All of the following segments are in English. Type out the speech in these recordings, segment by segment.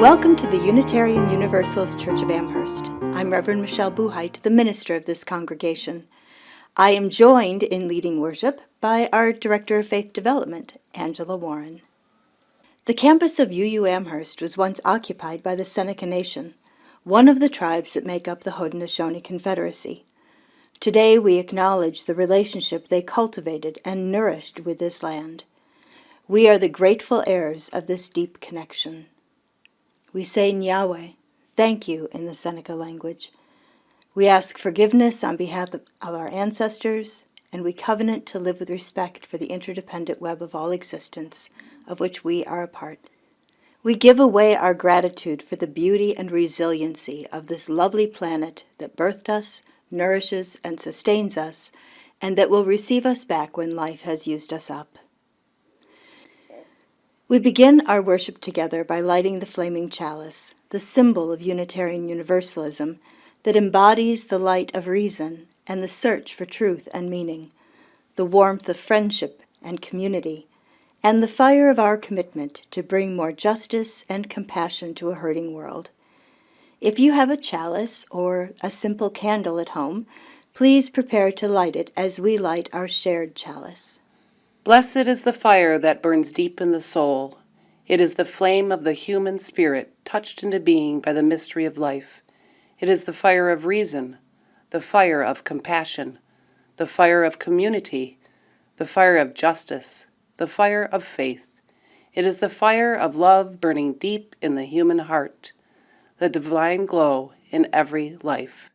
Welcome to the Unitarian Universalist Church of Amherst. I'm Reverend Michelle Buhite, the minister of this congregation. I am joined in leading worship by our Director of Faith Development, Angela Warren. The campus of UU Amherst was once occupied by the Seneca Nation, one of the tribes that make up the Haudenosaunee Confederacy. Today we acknowledge the relationship they cultivated and nourished with this land. We are the grateful heirs of this deep connection. We say Nyahweh, thank you in the Seneca language. We ask forgiveness on behalf of our ancestors, and we covenant to live with respect for the interdependent web of all existence, of which we are a part. We give away our gratitude for the beauty and resiliency of this lovely planet that birthed us, nourishes, and sustains us, and that will receive us back when life has used us up. We begin our worship together by lighting the flaming chalice, the symbol of Unitarian Universalism that embodies the light of reason and the search for truth and meaning, the warmth of friendship and community, and the fire of our commitment to bring more justice and compassion to a hurting world. If you have a chalice or a simple candle at home, please prepare to light it as we light our shared chalice. Blessed is the fire that burns deep in the soul. It is the flame of the human spirit touched into being by the mystery of life. It is the fire of reason, the fire of compassion, the fire of community, the fire of justice, the fire of faith. It is the fire of love burning deep in the human heart, the divine glow in every life.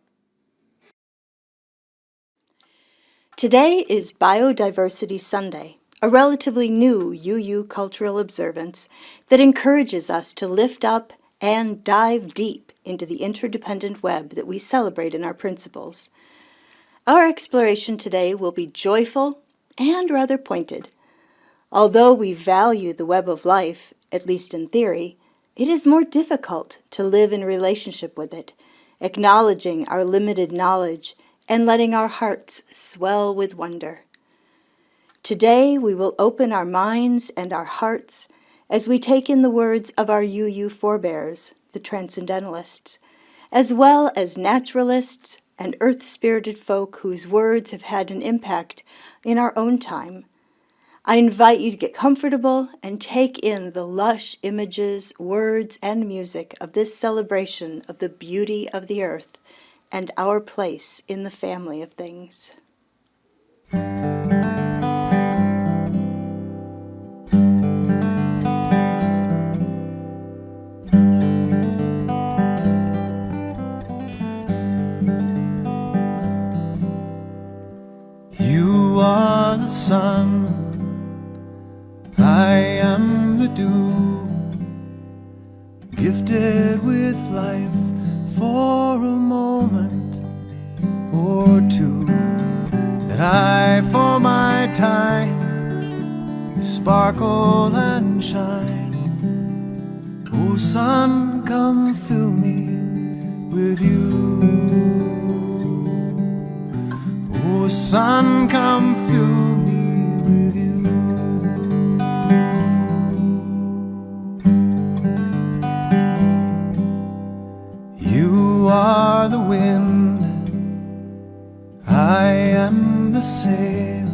Today is Biodiversity Sunday, a relatively new UU cultural observance that encourages us to lift up and dive deep into the interdependent web that we celebrate in our principles. Our exploration today will be joyful and rather pointed. Although we value the web of life, at least in theory, it is more difficult to live in relationship with it, acknowledging our limited knowledge and letting our hearts swell with wonder. Today we will open our minds and our hearts as we take in the words of our UU forebears, the transcendentalists, as well as naturalists and earth-spirited folk whose words have had an impact in our own time. I invite you to get comfortable and take in the lush images, words, and music of this celebration of the beauty of the earth and our place in the family of things. You are the sun, I am the dew, gifted with life for a moment or two, that I for my time may sparkle and shine. Oh sun, come fill me with you. Oh sun, come fill me with you. You are the wind, I am the sail.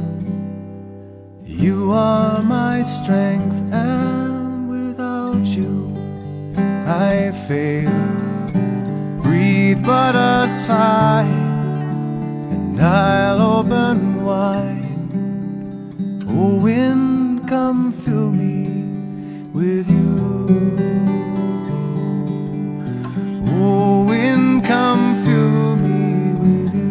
You are my strength, and without you I fail. Breathe but a sigh, and I'll open wide. Oh wind, come fill me with you. Oh wind, come fill me with you.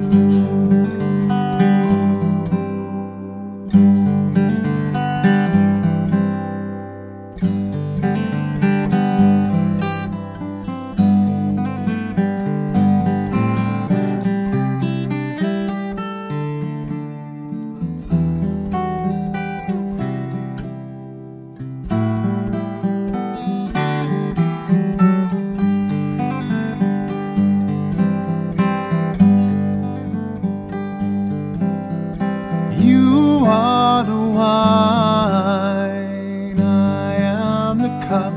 You are the wine, I am the cup.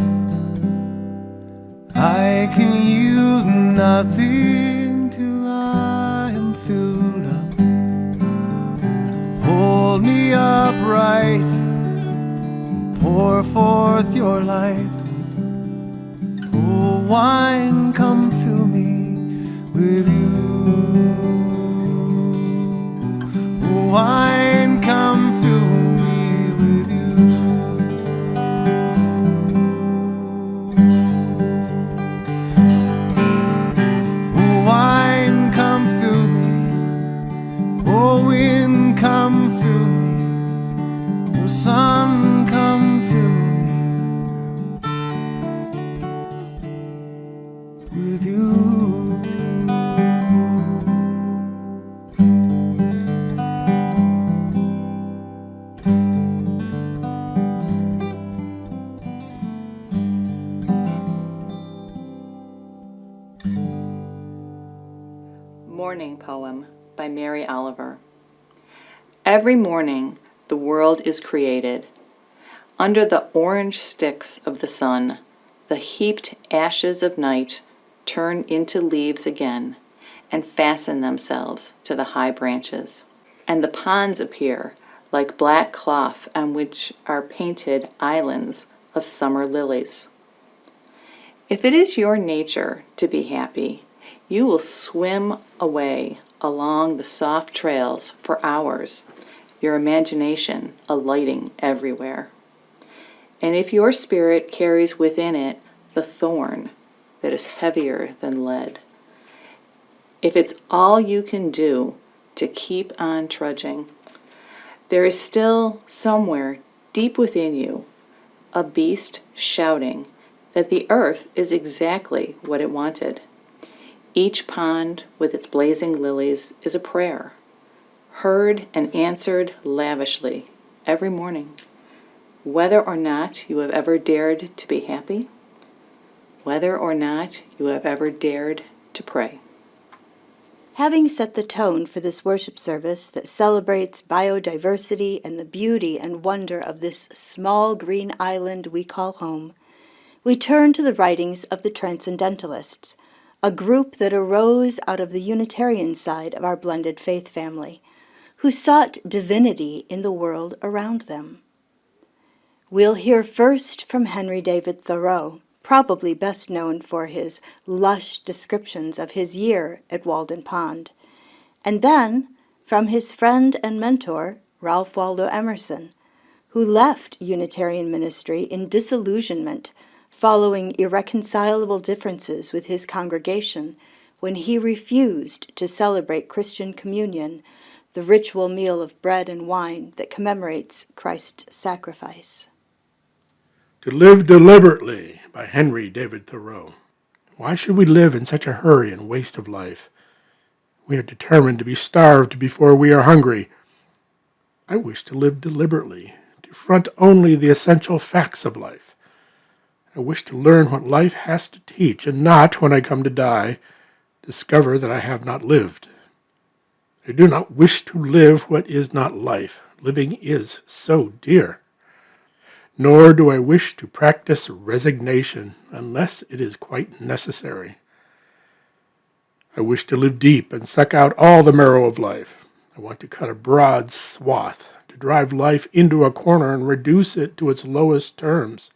hold me upright, pour forth your life. Oh, wine, come fill me with you. Oh, wine, come fill me with you. Oh, wine, come fill me. Oh, wind, come fill me. Oh, sun, come fill me with you. Morning Poem by Mary Oliver. Every morning the world is created. Under the orange sticks of the sun, the heaped ashes of night turn into leaves again and fasten themselves to the high branches. And the ponds appear like black cloth on which are painted islands of summer lilies. If it is your nature to be happy, you will swim away along the soft trails for hours, your imagination alighting everywhere. And if your spirit carries within it the thorn that is heavier than lead, if it's all you can do to keep on trudging, there is still somewhere deep within you a beast shouting that the earth is exactly what it wanted. Each pond with its blazing lilies is a prayer, heard and answered lavishly every morning, whether or not you have ever dared to be happy, whether or not you have ever dared to pray. Having set the tone for this worship service that celebrates biodiversity and the beauty and wonder of this small green island we call home, we turn to the writings of the transcendentalists, a group that arose out of the Unitarian side of our blended faith family, who sought divinity in the world around them. We'll hear first from Henry David Thoreau, probably best known for his lush descriptions of his year at Walden Pond, and then from his friend and mentor, Ralph Waldo Emerson, who left Unitarian ministry in disillusionment following irreconcilable differences with his congregation when he refused to celebrate Christian communion, the ritual meal of bread and wine that commemorates Christ's sacrifice. To Live Deliberately by Henry David Thoreau. Why should we live in such a hurry and waste of life? We are determined to be starved before we are hungry. I wish to live deliberately, to front only the essential facts of life. I wish to learn what life has to teach, and not, when I come to die, discover that I have not lived. I do not wish to live what is not life. Living is so dear. Nor do I wish to practice resignation unless it is quite necessary. I wish to live deep and suck out all the marrow of life. I want to cut a broad swath, to drive life into a corner and reduce it to its lowest terms.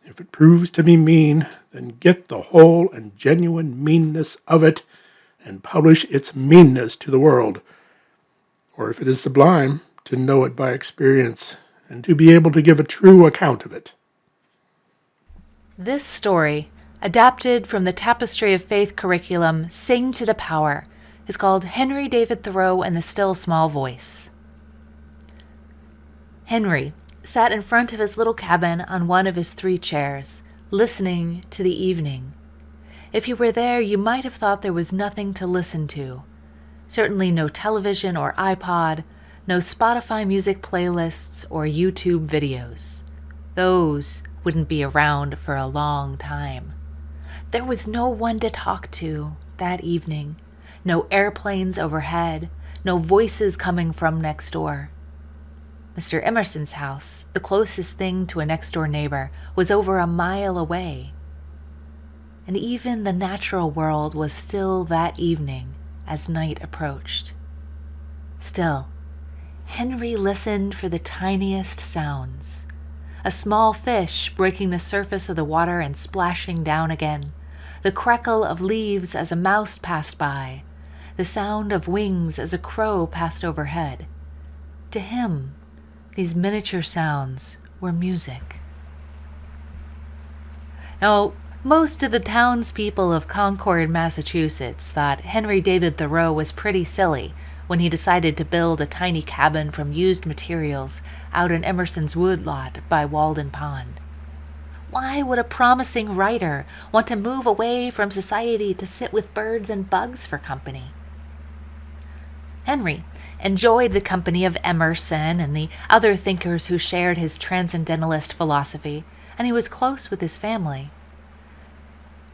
If it proves to be mean, then get the whole and genuine meanness of it and publish its meanness to the world. Or if it is sublime, to know it by experience and to be able to give a true account of it. This story, adapted from the Tapestry of Faith curriculum Sing to the Power, is called Henry David Thoreau and the Still Small Voice. Henry sat in front of his little cabin on one of his 3 chairs, listening to the evening. If you were there, you might have thought there was nothing to listen to. Certainly no television or iPod, no Spotify music playlists or YouTube videos. Those wouldn't be around for a long time. There was no one to talk to that evening, no airplanes overhead, no voices coming from next door. Mr. Emerson's house, the closest thing to a next-door neighbor, was over a mile away. And even the natural world was still that evening as night approached. Still, Henry listened for the tiniest sounds. A small fish breaking the surface of the water and splashing down again, the crackle of leaves as a mouse passed by, the sound of wings as a crow passed overhead. To him, these miniature sounds were music. Now, most of the townspeople of Concord, Massachusetts thought Henry David Thoreau was pretty silly when he decided to build a tiny cabin from used materials out in Emerson's woodlot by Walden Pond. Why would a promising writer want to move away from society to sit with birds and bugs for company? Henry enjoyed the company of Emerson and the other thinkers who shared his transcendentalist philosophy, and he was close with his family.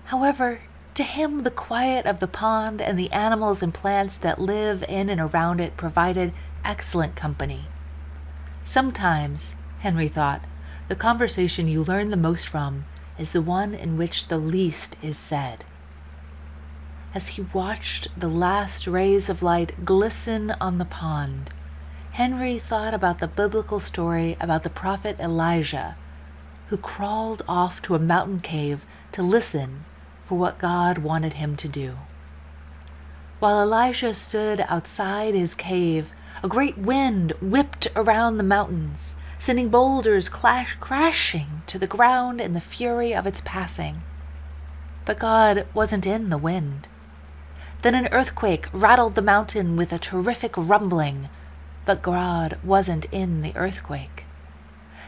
However, to him the quiet of the pond and the animals and plants that live in and around it provided excellent company. Sometimes, Henry thought, the conversation you learn the most from is the one in which the least is said. As he watched the last rays of light glisten on the pond, Henry thought about the biblical story about the prophet Elijah, who crawled off to a mountain cave to listen for what God wanted him to do. While Elijah stood outside his cave, a great wind whipped around the mountains, sending boulders crashing to the ground in the fury of its passing. But God wasn't in the wind. Then an earthquake rattled the mountain with a terrific rumbling, but God wasn't in the earthquake.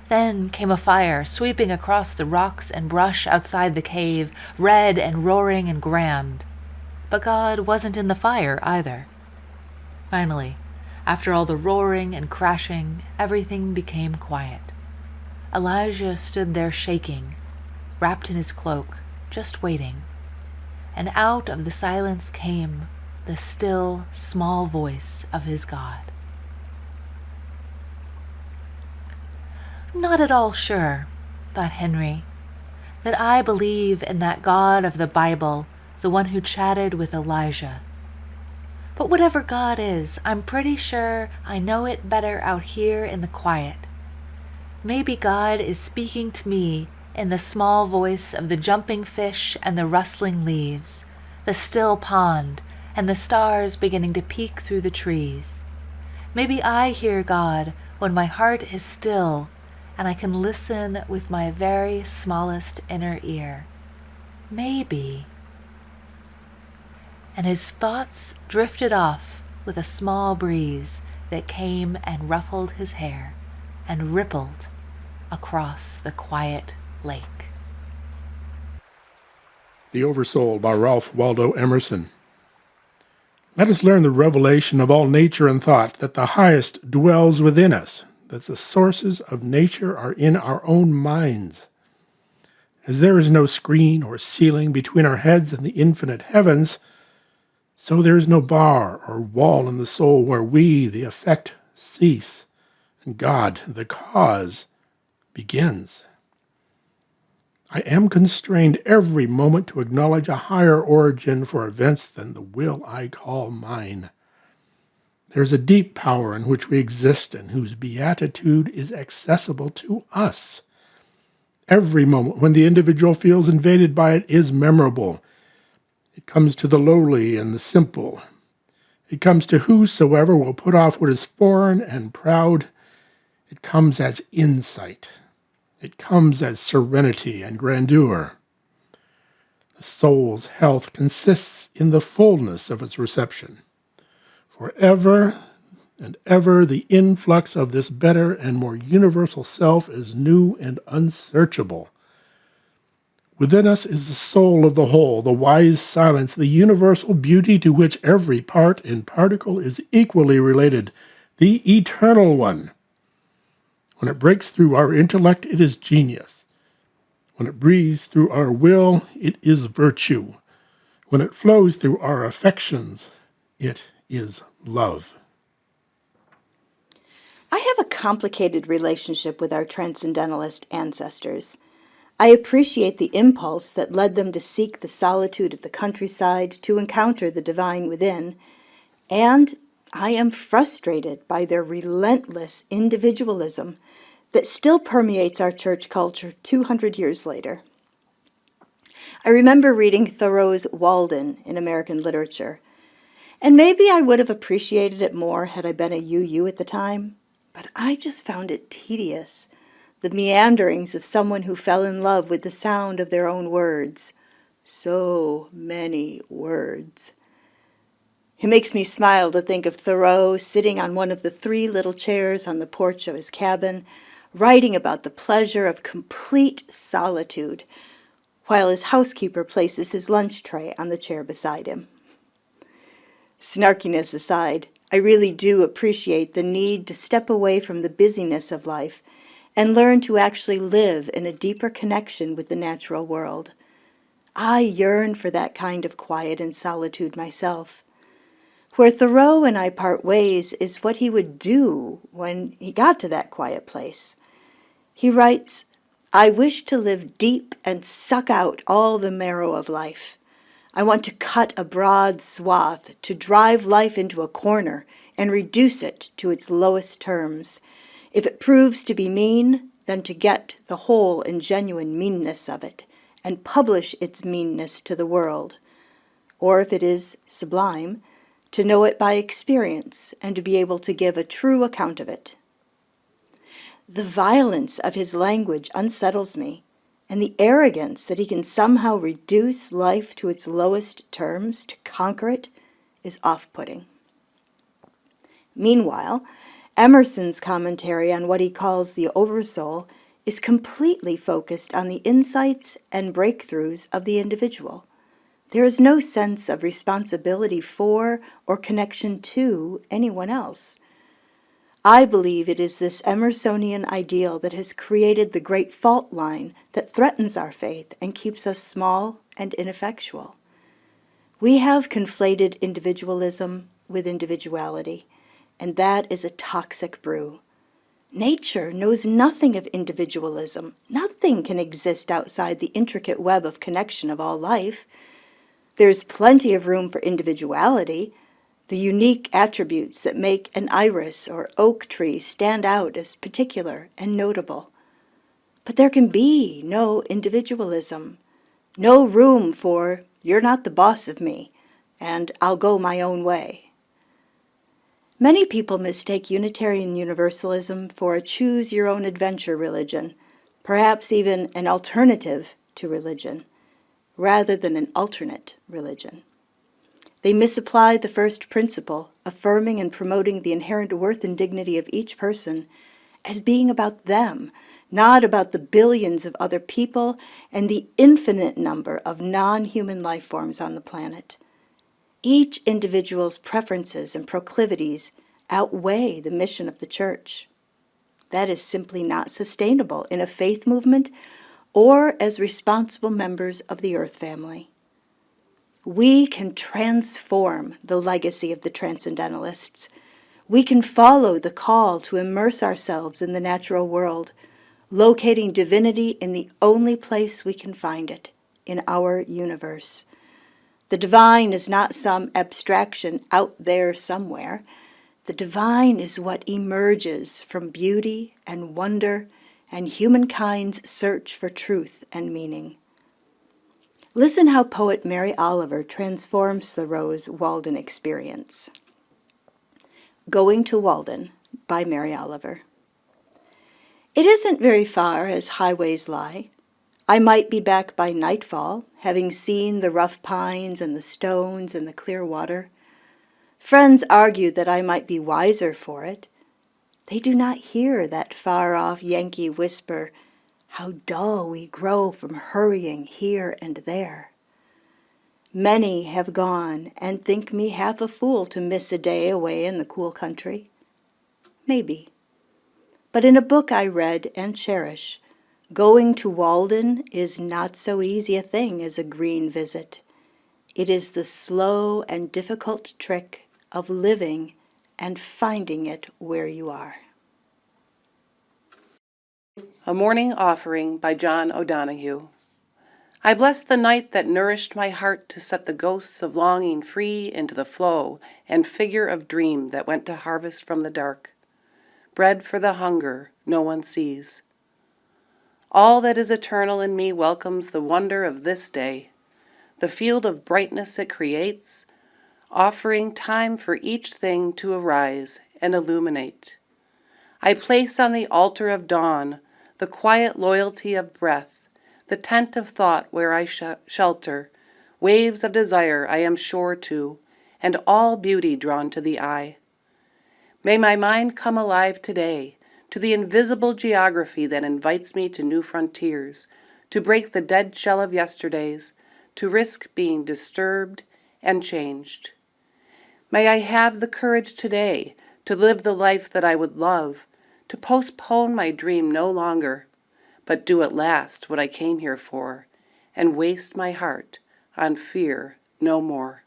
Then came a fire sweeping across the rocks and brush outside the cave, red and roaring and grand. But God wasn't in the fire either. Finally, after all the roaring and crashing, everything became quiet. Elijah stood there shaking, wrapped in his cloak, just waiting. And out of the silence came the still, small voice of his God. Not at all sure, thought Henry, that I believe in that God of the Bible, the one who chatted with Elijah. But whatever God is, I'm pretty sure I know it better out here in the quiet. Maybe God is speaking to me in the small voice of the jumping fish and the rustling leaves, the still pond, and the stars beginning to peek through the trees. Maybe I hear God when my heart is still and I can listen with my very smallest inner ear. Maybe. And his thoughts drifted off with a small breeze that came and ruffled his hair and rippled across the quiet lake. The Oversoul by Ralph Waldo Emerson. Let us learn the revelation of all nature and thought, that the highest dwells within us, that the sources of nature are in our own minds. As there is no screen or ceiling between our heads and the infinite heavens, so there is no bar or wall in the soul where we, the effect, cease, and God, the cause, begins. I am constrained every moment to acknowledge a higher origin for events than the will I call mine. There is a deep power in which we exist and whose beatitude is accessible to us. Every moment when the individual feels invaded by it is memorable. It comes to the lowly and the simple. It comes to whosoever will put off what is foreign and proud. It comes as insight. It comes as serenity and grandeur. The soul's health consists in the fullness of its reception. Forever and ever the influx of this better and more universal self is new and unsearchable. Within us is the soul of the whole, the wise silence, the universal beauty to which every part and particle is equally related, the eternal one. When it breaks through our intellect, it is genius. When it breathes through our will, it is virtue. When it flows through our affections, it is love. I have a complicated relationship with our transcendentalist ancestors. I appreciate the impulse that led them to seek the solitude of the countryside to encounter the divine within, and I am frustrated by their relentless individualism that still permeates our church culture 200 years later. I remember reading Thoreau's Walden in American literature, and maybe I would have appreciated it more had I been a UU at the time, but I just found it tedious, the meanderings of someone who fell in love with the sound of their own words. So many words. It makes me smile to think of Thoreau sitting on one of the 3 little chairs on the porch of his cabin, writing about the pleasure of complete solitude, while his housekeeper places his lunch tray on the chair beside him. Snarkiness aside, I really do appreciate the need to step away from the busyness of life and learn to actually live in a deeper connection with the natural world. I yearn for that kind of quiet and solitude myself. Where Thoreau and I part ways is what he would do when he got to that quiet place. He writes, "I wish to live deep and suck out all the marrow of life. I want to cut a broad swath, to drive life into a corner and reduce it to its lowest terms. If it proves to be mean, then to get the whole and genuine meanness of it, and publish its meanness to the world. Or if it is sublime, to know it by experience and to be able to give a true account of it." The violence of his language unsettles me, and the arrogance that he can somehow reduce life to its lowest terms, to conquer it, is off-putting. Meanwhile, Emerson's commentary on what he calls the Oversoul is completely focused on the insights and breakthroughs of the individual. There is no sense of responsibility for or connection to anyone else. I believe it is this Emersonian ideal that has created the great fault line that threatens our faith and keeps us small and ineffectual. We have conflated individualism with individuality, and that is a toxic brew. Nature knows nothing of individualism. Nothing can exist outside the intricate web of connection of all life. There's plenty of room for individuality, the unique attributes that make an iris or oak tree stand out as particular and notable. But there can be no individualism, no room for "you're not the boss of me," and "I'll go my own way." Many people mistake Unitarian Universalism for a choose-your-own-adventure religion, perhaps even an alternative to religion, rather than an alternate religion. They misapply the first principle, affirming and promoting the inherent worth and dignity of each person, as being about them, not about the billions of other people and the infinite number of non-human life forms on the planet. Each individual's preferences and proclivities outweigh the mission of the Church. That is simply not sustainable in a faith movement or as responsible members of the Earth family. We can transform the legacy of the transcendentalists. We can follow the call to immerse ourselves in the natural world, locating divinity in the only place we can find it, in our universe. The divine is not some abstraction out there somewhere. The divine is what emerges from beauty and wonder and humankind's search for truth and meaning. Listen how poet Mary Oliver transforms Thoreau's Walden experience. Going to Walden by Mary Oliver. It isn't very far as highways lie. I might be back by nightfall, having seen the rough pines and the stones and the clear water. Friends argue that I might be wiser for it. They do not hear that far-off Yankee whisper, "How dull we grow from hurrying here and there." Many have gone and think me half a fool to miss a day away in the cool country. Maybe. But in a book I read and cherish, going to Walden is not so easy a thing as a green visit. It is the slow and difficult trick of living and finding it where you are. A Morning Offering by John O'Donohue. I bless the night that nourished my heart to set the ghosts of longing free into the flow and figure of dream that went to harvest from the dark. Bread for the hunger no one sees. All that is eternal in me welcomes the wonder of this day, the field of brightness it creates, offering time for each thing to arise and illuminate. I place on the altar of dawn the quiet loyalty of breath, the tent of thought where I shelter, waves of desire I am sure to, and all beauty drawn to the eye. May my mind come alive today to the invisible geography that invites me to new frontiers, to break the dead shell of yesterdays, to risk being disturbed and changed. May I have the courage today to live the life that I would love, to postpone my dream no longer, but do at last what I came here for, and waste my heart on fear no more.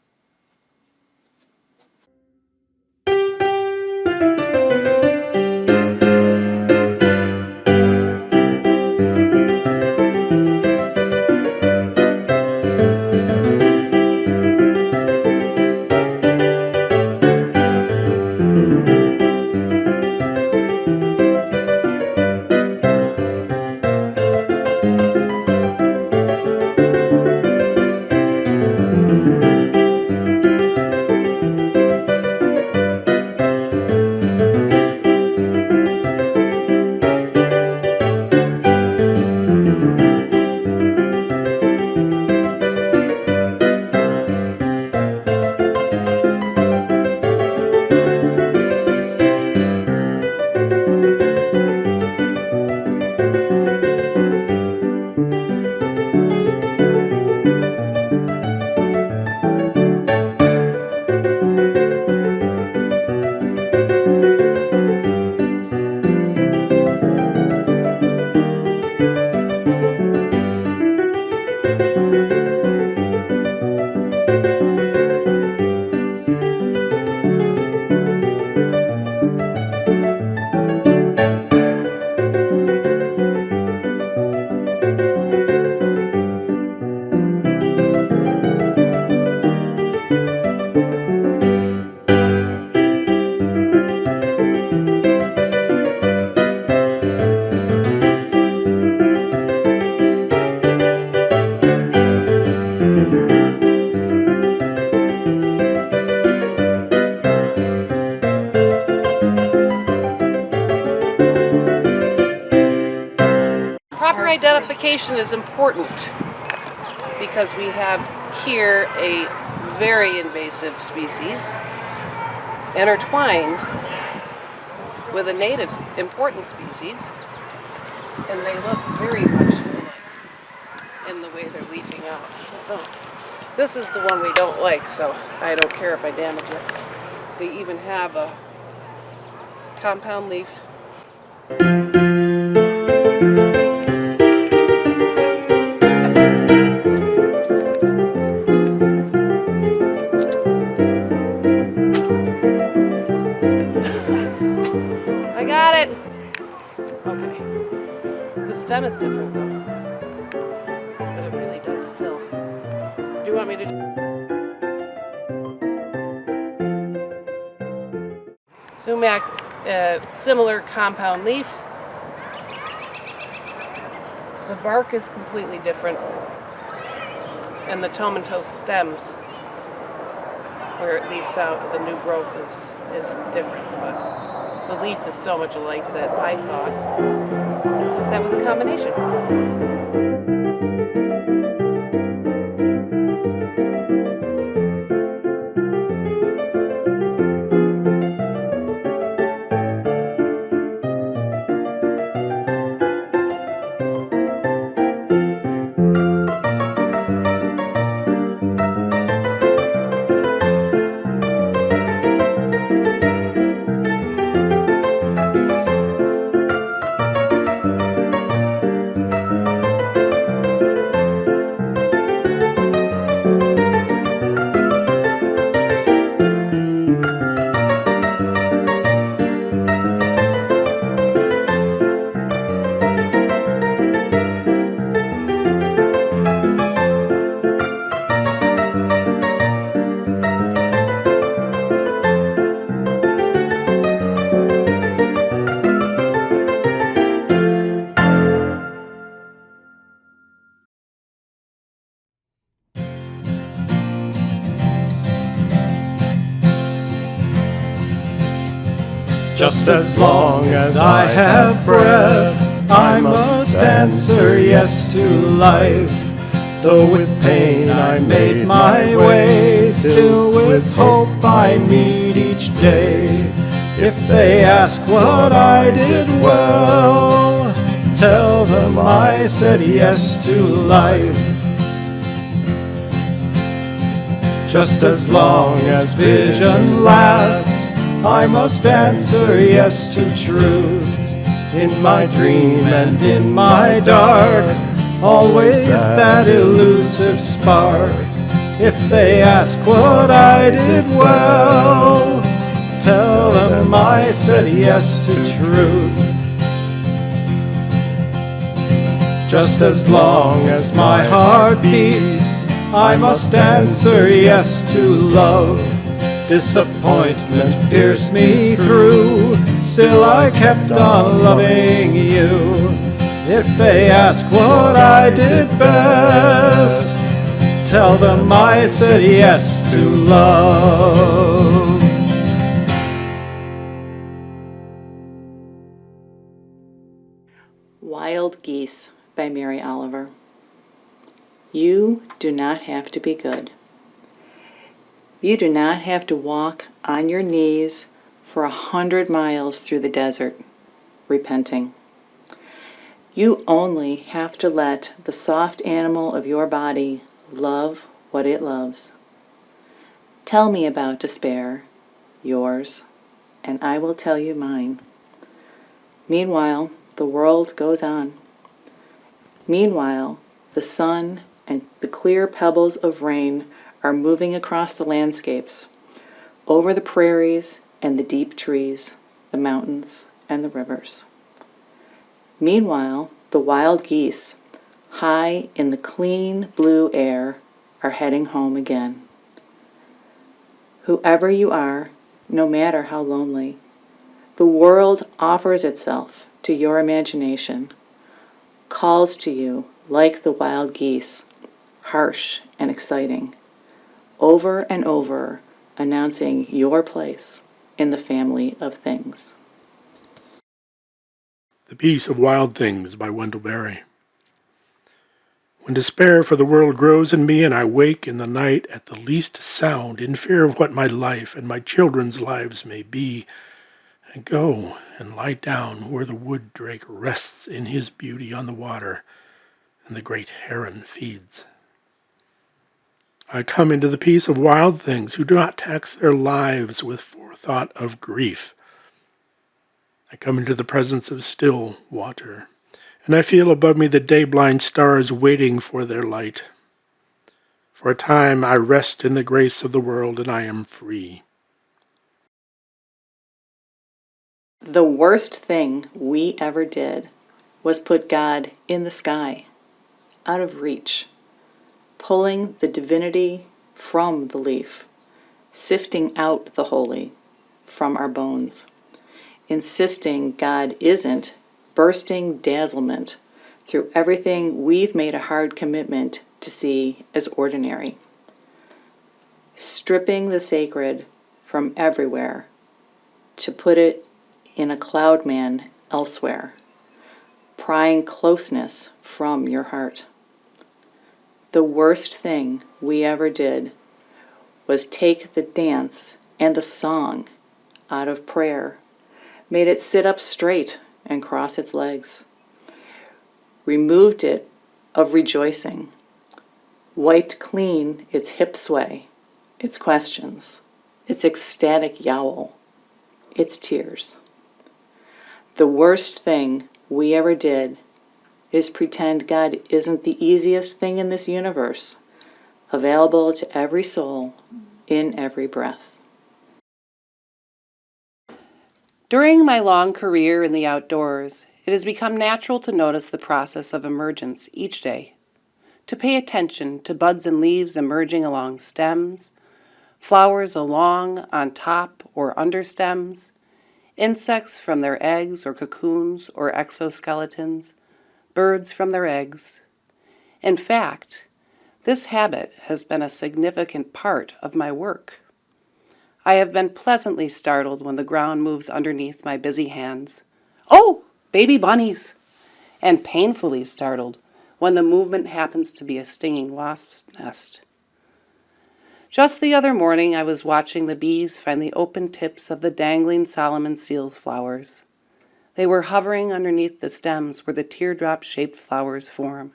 Proper identification is important because we have here a very invasive species intertwined with a native important species, and they look very much alike in the way they're leafing out. Oh, this is the one we don't like, so I don't care if I damage it. They even have a compound leaf. I got it! Okay. The stem is different though. But it really does still. Do you want me to sumac, similar compound leaf. The bark is completely different. And the tomentose stems, where it leaves out, the new growth is different. But the leaf is so much alike that I thought that was a combination. Just as long as I have breath, I must answer yes to life. Though with pain I made my way, still with hope I meet each day. If they ask what I did well, tell them I said yes to life. Just as long as vision lasts, I must answer yes to truth. In my dream and in my dark, always that elusive spark. If they ask what I did well, tell them I said yes to truth. Just as long as my heart beats, I must answer yes to love. Disappointment pierced me through, still I kept on loving you. If they ask what I did best, tell them I said yes to love. Wild Geese by Mary Oliver. You do not have to be good. You do not have to walk on your knees for 100 miles through the desert, repenting. You only have to let the soft animal of your body love what it loves. Tell me about despair, yours, and I will tell you mine. Meanwhile, the world goes on. Meanwhile, the sun and the clear pebbles of rain are moving across the landscapes, over the prairies and the deep trees, the mountains and the rivers. Meanwhile, the wild geese, high in the clean blue air, are heading home again. Whoever you are, no matter how lonely, the world offers itself to your imagination, calls to you like the wild geese, harsh and exciting, over and over announcing your place in the family of things. The Peace of Wild Things by Wendell Berry. When despair for the world grows in me, and I wake in the night at the least sound, in fear of what my life and my children's lives may be, I go and lie down where the wood drake rests in his beauty on the water, and the great heron feeds. I come into the peace of wild things who do not tax their lives with forethought of grief. I come into the presence of still water, and I feel above me the day-blind stars waiting for their light. For a time I rest in the grace of the world, and I am free. The worst thing we ever did was put God in the sky, out of reach, pulling the divinity from the leaf, sifting out the holy from our bones, insisting God isn't, bursting dazzlement through everything we've made a hard commitment to see as ordinary, stripping the sacred from everywhere to put it in a cloud man elsewhere, prying closeness from your heart. The worst thing we ever did was take the dance and the song out of prayer, made it sit up straight and cross its legs, removed it of rejoicing, wiped clean its hip sway, its questions, its ecstatic yowl, its tears. The worst thing we ever did is pretend God isn't the easiest thing in this universe, available to every soul in every breath. During my long career in the outdoors, it has become natural to notice the process of emergence each day, to pay attention to buds and leaves emerging along stems, flowers along on top or under stems, insects from their eggs or cocoons or exoskeletons, birds from their eggs. In fact, this habit has been a significant part of my work. I have been pleasantly startled when the ground moves underneath my busy hands. Oh, baby bunnies! And painfully startled when the movement happens to be a stinging wasp's nest. Just the other morning I was watching the bees find the open tips of the dangling Solomon seal flowers. They were hovering underneath the stems where the teardrop-shaped flowers form,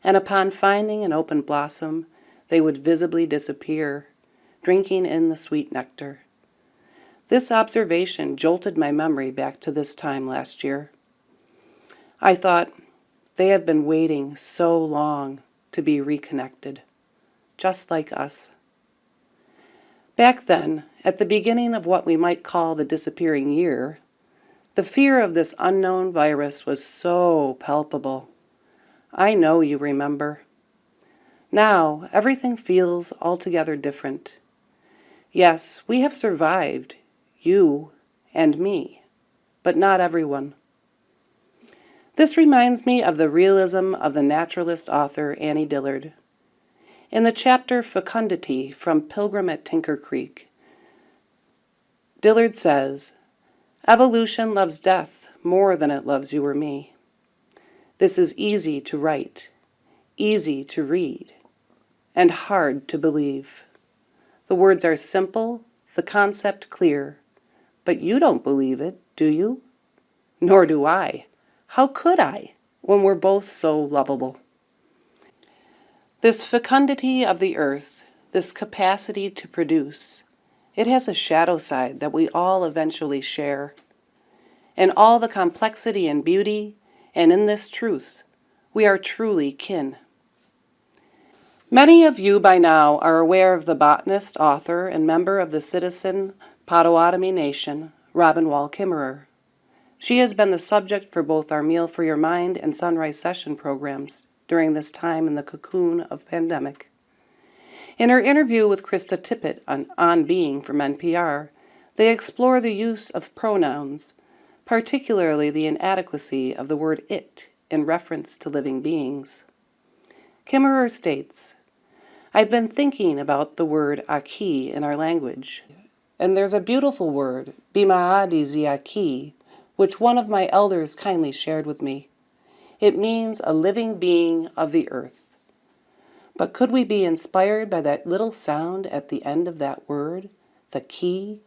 and upon finding an open blossom, they would visibly disappear, drinking in the sweet nectar. This observation jolted my memory back to this time last year. I thought, they have been waiting so long to be reconnected, just like us. Back then, at the beginning of what we might call the disappearing year, the fear of this unknown virus was so palpable. I know you remember. Now, everything feels altogether different. Yes, we have survived, you and me, but not everyone. This reminds me of the realism of the naturalist author Annie Dillard. In the chapter Fecundity from Pilgrim at Tinker Creek, Dillard says, "Evolution loves death more than it loves you or me. This is easy to write, easy to read, and hard to believe. The words are simple, the concept clear, but you don't believe it, do you? Nor do I. How could I, when we're both so lovable?" This fecundity of the earth, this capacity to produce, it has a shadow side that we all eventually share. In all the complexity and beauty, and in this truth, we are truly kin. Many of you by now are aware of the botanist, author, and member of the Citizen Potawatomi Nation, Robin Wall Kimmerer. She has been the subject for both our Meal for Your Mind and Sunrise Session programs during this time in the cocoon of pandemic. In her interview with Krista Tippett on Being from NPR, they explore the use of pronouns, particularly the inadequacy of the word it in reference to living beings. Kimmerer states, "I've been thinking about the word aki in our language, and there's a beautiful word, bimaadi ziaki, which one of my elders kindly shared with me. It means a living being of the earth. But could we be inspired by that little sound at the end of that word, the ki,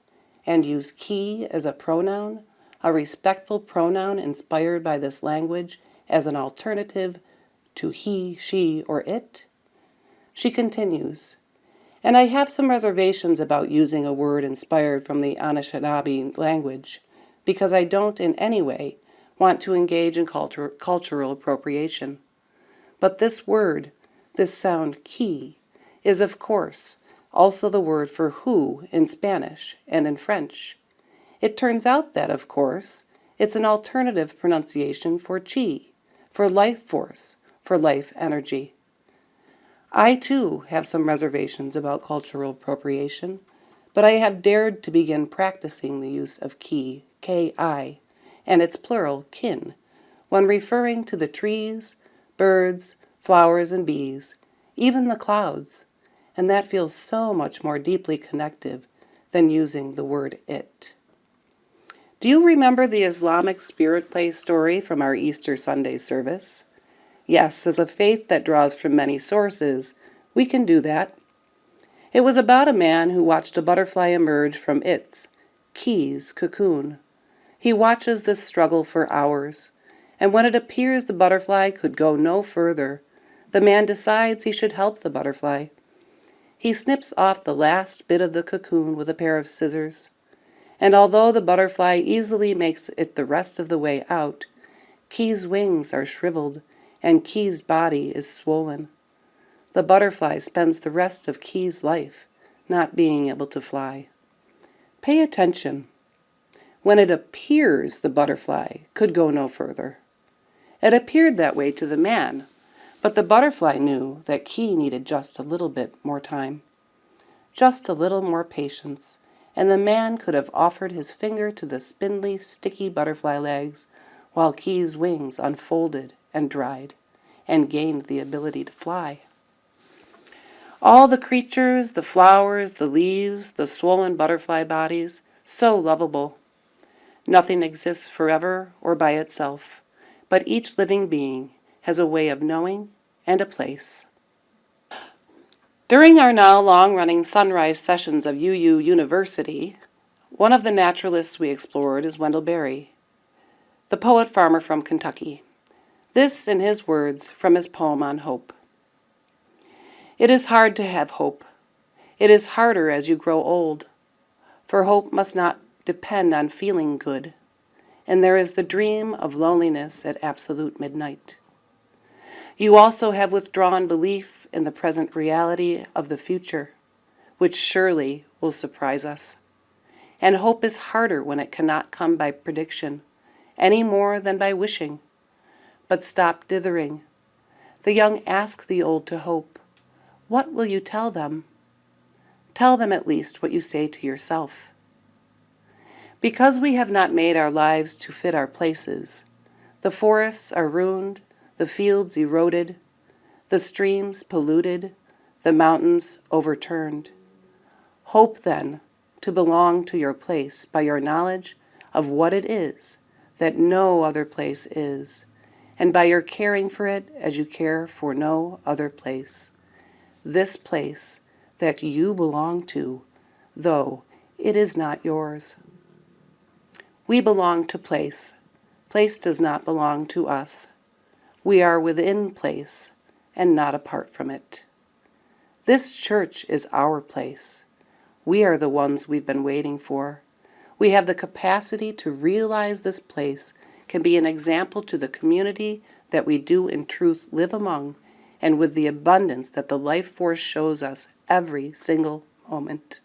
and use ki as a pronoun, a respectful pronoun inspired by this language as an alternative to he, she, or it?" She continues, "And I have some reservations about using a word inspired from the Anishinaabe language, because I don't in any way want to engage in cultural appropriation. But this word, this sound ki, is of course also the word for who in Spanish and in French. It turns out that, of course, it's an alternative pronunciation for chi, for life force, for life energy. I, too, have some reservations about cultural appropriation, but I have dared to begin practicing the use of ki, ki, and its plural, kin, when referring to the trees, birds, flowers, and bees, even the clouds, and that feels so much more deeply connective than using the word it." Do you remember the Islamic spirit play story from our Easter Sunday service? Yes, as a faith that draws from many sources, we can do that. It was about a man who watched a butterfly emerge from its, ki's, cocoon. He watches this struggle for hours, and when it appears the butterfly could go no further, the man decides he should help the butterfly. He snips off the last bit of the cocoon with a pair of scissors, and although the butterfly easily makes it the rest of the way out, Ki's wings are shriveled and Ki's body is swollen. The butterfly spends the rest of Ki's life not being able to fly. Pay attention. When it appears the butterfly could go no further. It appeared that way to the man, but the butterfly knew that Ki needed just a little bit more time, just a little more patience, and the man could have offered his finger to the spindly, sticky butterfly legs while Ki's wings unfolded and dried and gained the ability to fly. All the creatures, the flowers, the leaves, the swollen butterfly bodies, so lovable. Nothing exists forever or by itself, but each living being has a way of knowing and a place. During our now long-running sunrise sessions of UU University, one of the naturalists we explored is Wendell Berry, the poet-farmer from Kentucky. This, in his words, from his poem on hope. It is hard to have hope. It is harder as you grow old, for hope must not depend on feeling good, and there is the dream of loneliness at absolute midnight. You also have withdrawn belief in the present reality of the future, which surely will surprise us. And hope is harder when it cannot come by prediction, any more than by wishing. But stop dithering. The young ask the old to hope. What will you tell them? Tell them at least what you say to yourself. Because we have not made our lives to fit our places, the forests are ruined, the fields eroded, the streams polluted, the mountains overturned. Hope, then, to belong to your place by your knowledge of what it is that no other place is, and by your caring for it as you care for no other place. This place that you belong to, though it is not yours. We belong to place. Place does not belong to us. We are within place and not apart from it. This church is our place. We are the ones we've been waiting for. We have the capacity to realize this place can be an example to the community that we do in truth live among, and with the abundance that the life force shows us every single moment.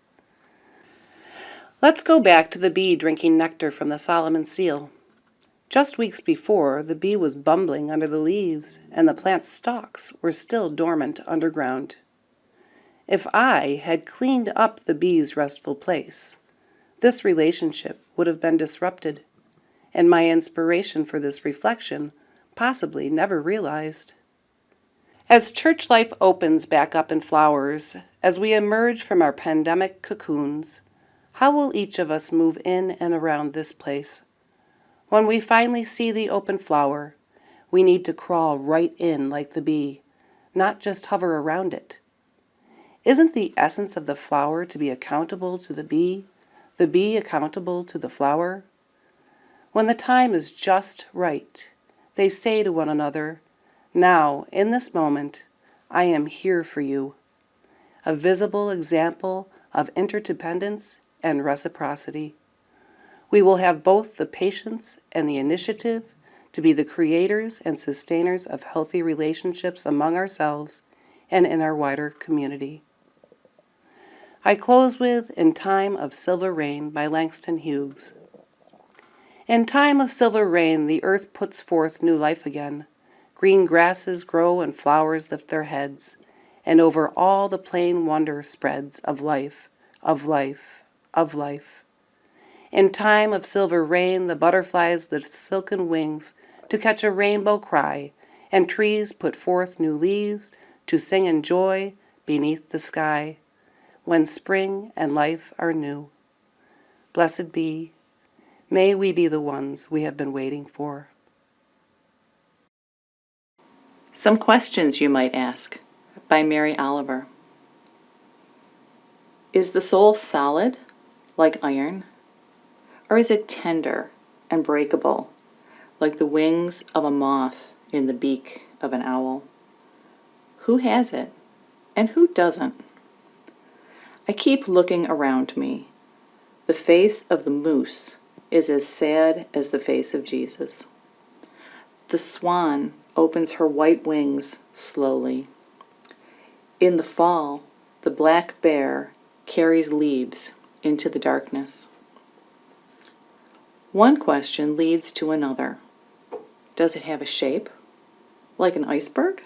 Let's go back to the bee drinking nectar from the Solomon seal. Just weeks before, the bee was bumbling under the leaves, and the plant's stalks were still dormant underground. If I had cleaned up the bee's restful place, this relationship would have been disrupted, and my inspiration for this reflection possibly never realized. As church life opens back up in flowers, as we emerge from our pandemic cocoons, how will each of us move in and around this place? When we finally see the open flower, we need to crawl right in like the bee, not just hover around it. Isn't the essence of the flower to be accountable to the bee accountable to the flower? When the time is just right, they say to one another, "Now, in this moment, I am here for you." A visible example of interdependence and reciprocity. We will have both the patience and the initiative to be the creators and sustainers of healthy relationships among ourselves and in our wider community. I close with In Time of Silver Rain by Langston Hughes. In time of silver rain, the earth puts forth new life again. Green grasses grow and flowers lift their heads, and over all the plain wonder spreads of life, of life, of life. In time of silver rain, the butterflies lift silken wings to catch a rainbow cry, and trees put forth new leaves to sing in joy beneath the sky, when spring and life are new. Blessed be, may we be the ones we have been waiting for. Some Questions You Might Ask by Mary Oliver. Is the soul solid, like iron, or is it tender and breakable, like the wings of a moth in the beak of an owl? Who has it, and who doesn't? I keep looking around me. The face of the moose is as sad as the face of Jesus. The swan opens her white wings slowly. In the fall, the black bear carries leaves into the darkness. One question leads to another. Does it have a shape? Like an iceberg?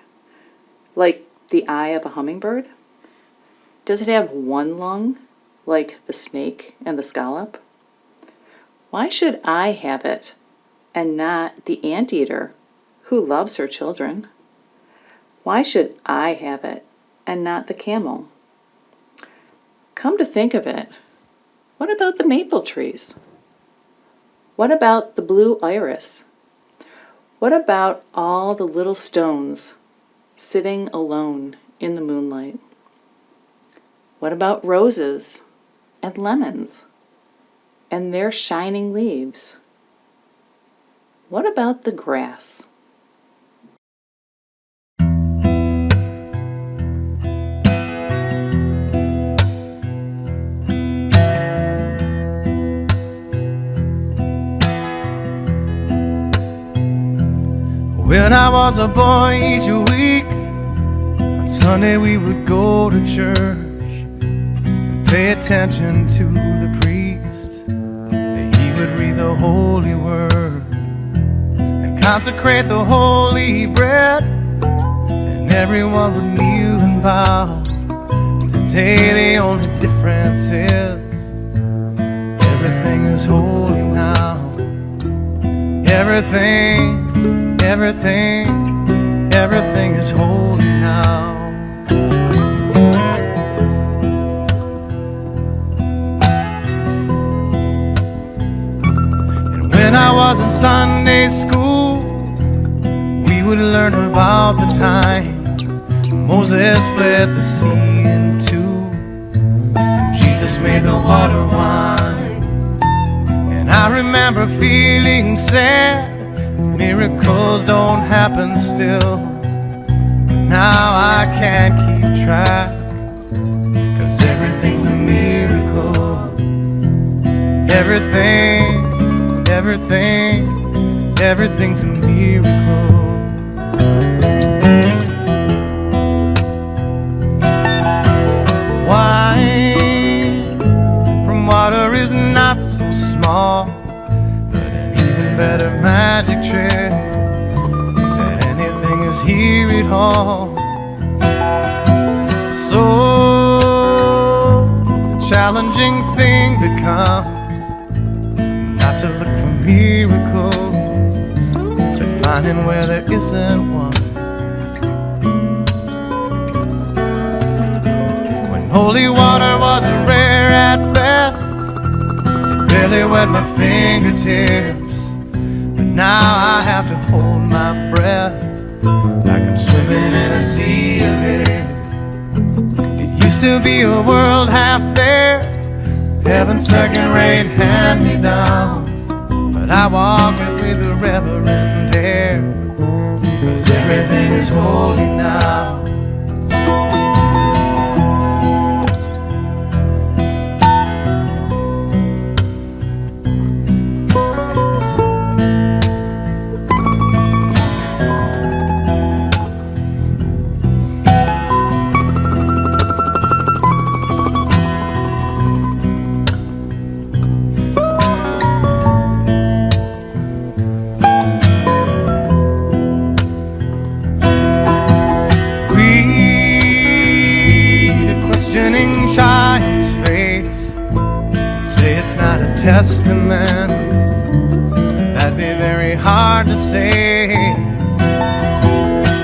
Like the eye of a hummingbird? Does it have one lung? Like the snake and the scallop? Why should I have it and not the anteater who loves her children? Why should I have it and not the camel. Come to think of it, what about the maple trees? What about the blue iris? What about all the little stones sitting alone in the moonlight? What about roses and lemons and their shining leaves? What about the grass? When I was a boy, each week on Sunday we would go to church and pay attention to the priest. He would read the holy word and consecrate the holy bread, and everyone would kneel and bow. Today the only difference is everything is holy now. Everything is holy now. And when I was in Sunday school, we would learn about the time Moses split the sea in two, and Jesus made the water wine. And I remember feeling sad, miracles don't happen still. But now I can't keep track, 'cause everything's a miracle. Everything's a miracle. Wine from water is not so small, but an even better magic trick is that anything is here at all. So the challenging thing becomes not to look for miracles, but finding where there isn't one. When holy water was rare at best, it barely wet my fingertips, but now I have to hold my breath like I'm swimming in a sea of it. It used to be a world half there, heaven's second-rate hand-me-down, but I walk it with a reverent air, 'cause everything is holy now. Child's face, say it's not a testament, that'd be very hard to say.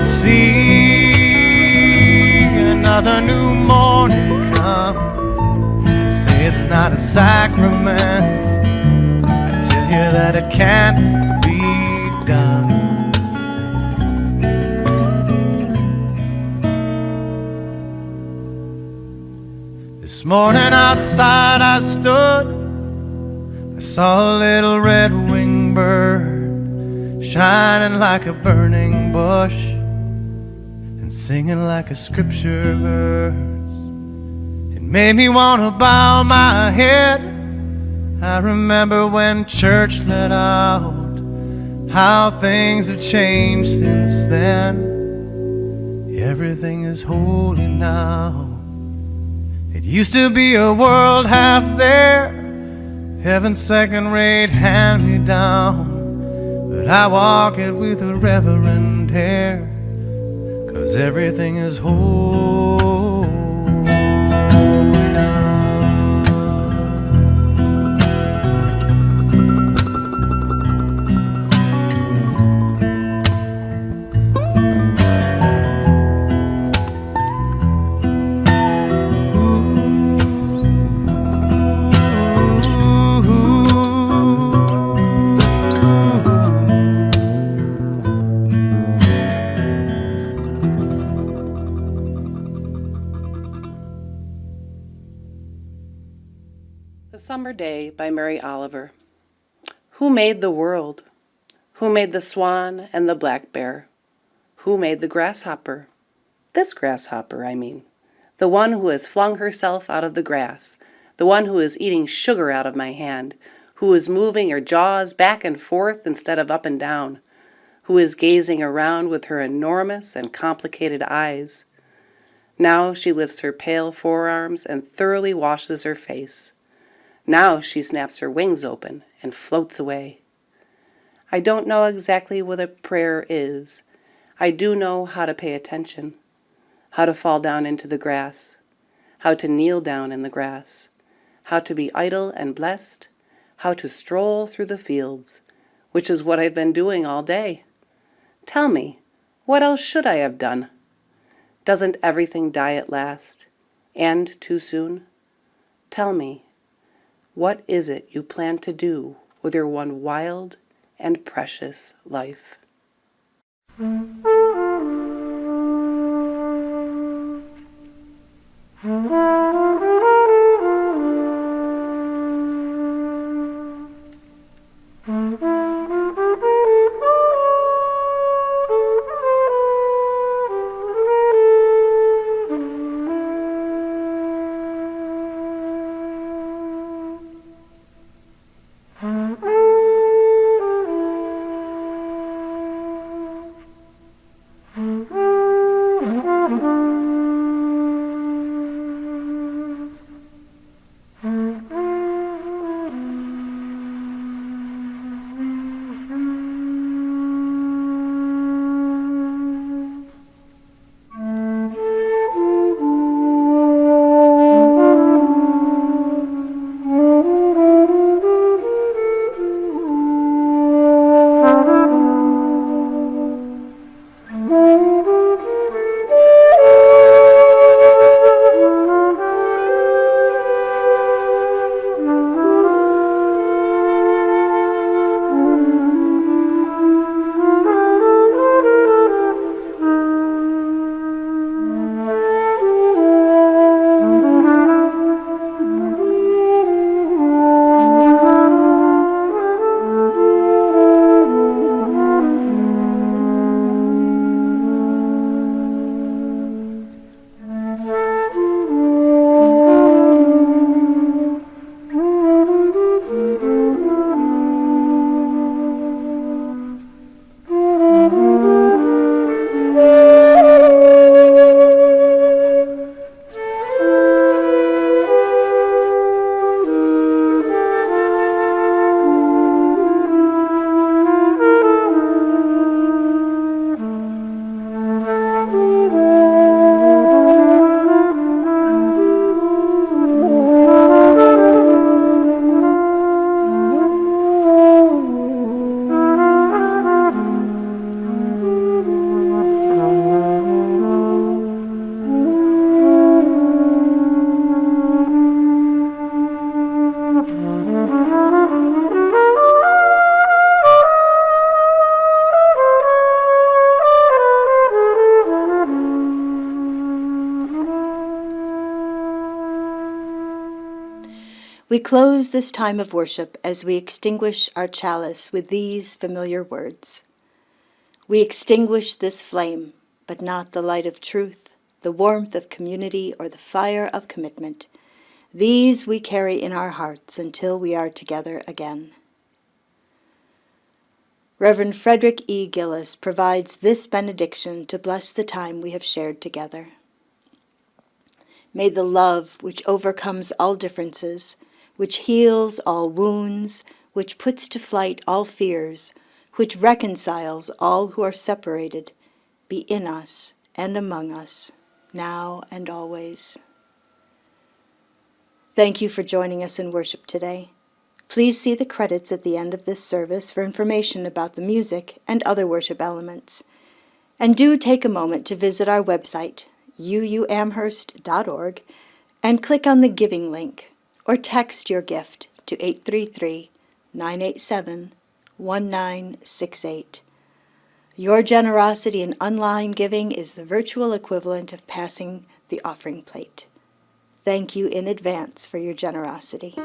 See another new morning come, say it's not a sacrament, I tell you that it can't be done. This morning outside I stood, I saw a little red-winged bird shining like a burning bush and singing like a scripture verse. It made me want to bow my head. I remember when church let out, how things have changed since then. Everything is holy now. It used to be a world half there, heaven's second-rate hand-me-down, but I walk it with a reverent air, 'cause everything is holy now. Day by Mary Oliver. Who made the world? Who made the swan and the black bear? Who made the grasshopper? This grasshopper, I mean. The one who has flung herself out of the grass. The one who is eating sugar out of my hand. Who is moving her jaws back and forth instead of up and down. Who is gazing around with her enormous and complicated eyes. Now she lifts her pale forearms and thoroughly washes her face. Now she snaps her wings open and floats away. I don't know exactly what a prayer is. I do know how to pay attention, how to fall down into the grass, how to kneel down in the grass, how to be idle and blessed, how to stroll through the fields, which is what I've been doing all day. Tell me, what else should I have done? Doesn't everything die at last, and too soon? Tell me, what is it you plan to do with your one wild and precious life? We close this time of worship as we extinguish our chalice with these familiar words. We extinguish this flame, but not the light of truth, the warmth of community, or the fire of commitment. These we carry in our hearts until we are together again. Reverend Frederick E. Gillis provides this benediction to bless the time we have shared together. May the love which overcomes all differences, which heals all wounds, which puts to flight all fears, which reconciles all who are separated, be in us and among us, now and always. Thank you for joining us in worship today. Please see the credits at the end of this service for information about the music and other worship elements. And do take a moment to visit our website, uuamherst.org, and click on the Giving link, or text your gift to 833-987-1968. Your generosity in online giving is the virtual equivalent of passing the offering plate. Thank you in advance for your generosity.